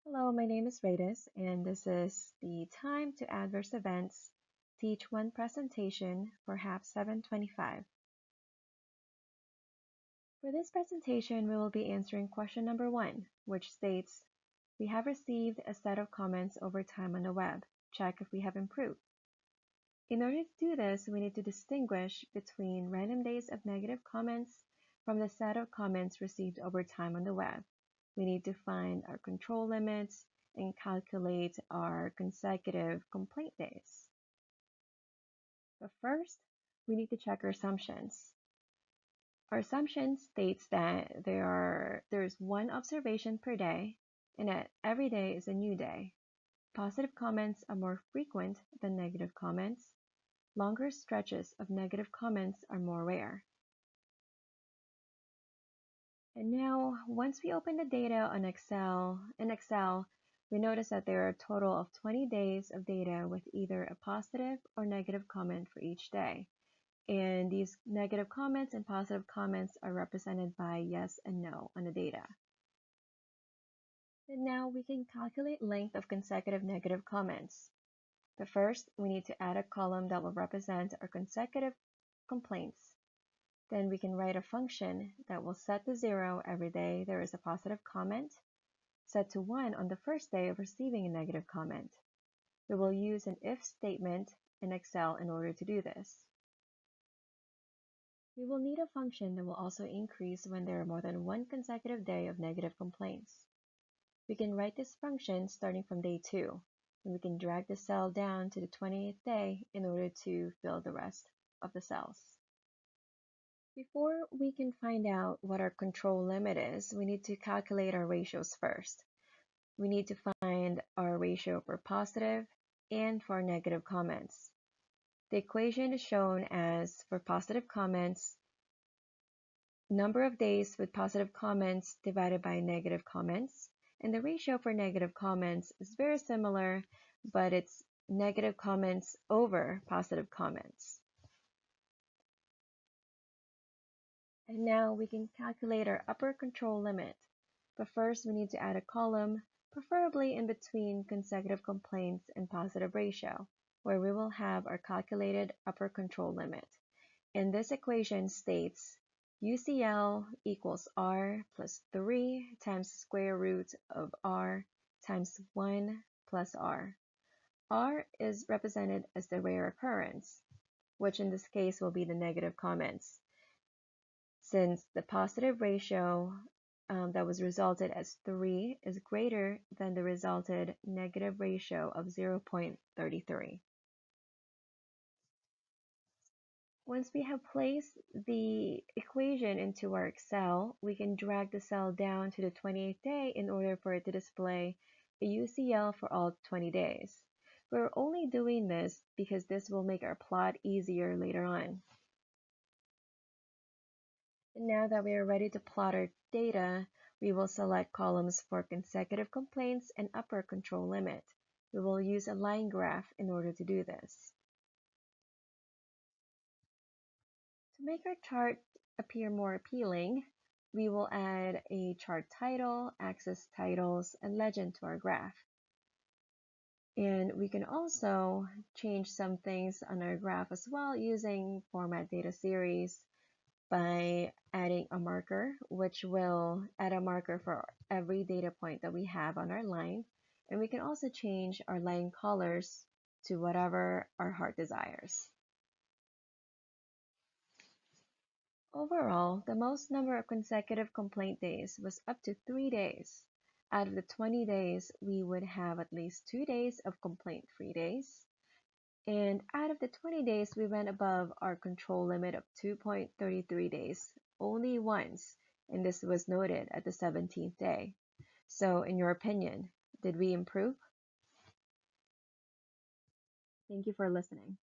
Hello, my name is Radis, and this is the Time to Adverse Events Teach 1 presentation for HAP 725. For this presentation, we will be answering question number 1, which states, we have received a set of comments over time on the web. Check if we have improved. In order to do this, we need to distinguish between random days of negative comments from the set of comments received over time on the web. We need to find our control limits and calculate our consecutive complaint days. But first, we need to check our assumptions. Our assumption states that there's one observation per day and that every day is a new day. Positive comments are more frequent than negative comments. Longer stretches of negative comments are more rare. And now, once we open the data on in Excel, we notice that there are a total of 20 days of data with either a positive or negative comment for each day. And these negative comments and positive comments are represented by yes and no on the data. And now we can calculate length of consecutive negative comments. But first, we need to add a column that will represent our consecutive complaints. Then we can write a function that will set to 0 every day there is a positive comment, set to 1 on the first day of receiving a negative comment. We will use an if statement in Excel in order to do this. We will need a function that will also increase when there are more than one consecutive day of negative complaints. We can write this function starting from day 2, and we can drag the cell down to the 20th day in order to fill the rest of the cells. Before we can find out what our control limit is, we need to calculate our ratios first. We need to find our ratio for positive and for negative comments. The equation is shown as, for positive comments, number of days with positive comments divided by negative comments. And the ratio for negative comments is very similar, but it's negative comments over positive comments. And now we can calculate our upper control limit. But first we need to add a column, preferably in between consecutive complaints and positive ratio, where we will have our calculated upper control limit. And this equation states UCL equals R plus 3 times the square root of R times 1 plus R. R is represented as the rare occurrence, which in this case will be the negative comments, since the positive ratio that was resulted as 3 is greater than the resulted negative ratio of 0.33. Once we have placed the equation into our Excel, we can drag the cell down to the 28th day in order for it to display a UCL for all 20 days. We're only doing this because this will make our plot easier later on. And now that we are ready to plot our data, we will select columns for consecutive complaints and upper control limit. We will use a line graph in order to do this. To make our chart appear more appealing, we will add a chart title, axis titles, and legend to our graph. And we can also change some things on our graph as well using Format Data Series by adding a marker, which will add a marker for every data point that we have on our line. And we can also change our line colors to whatever our heart desires. Overall, the most number of consecutive complaint days was up to 3 days. Out of the 20 days, we would have at least 2 days of complaint-free days. And out of the 20 days, we went above our control limit of 2.33 days only once, and this was noted at the 17th day. So in your opinion, did we improve? Thank you for listening.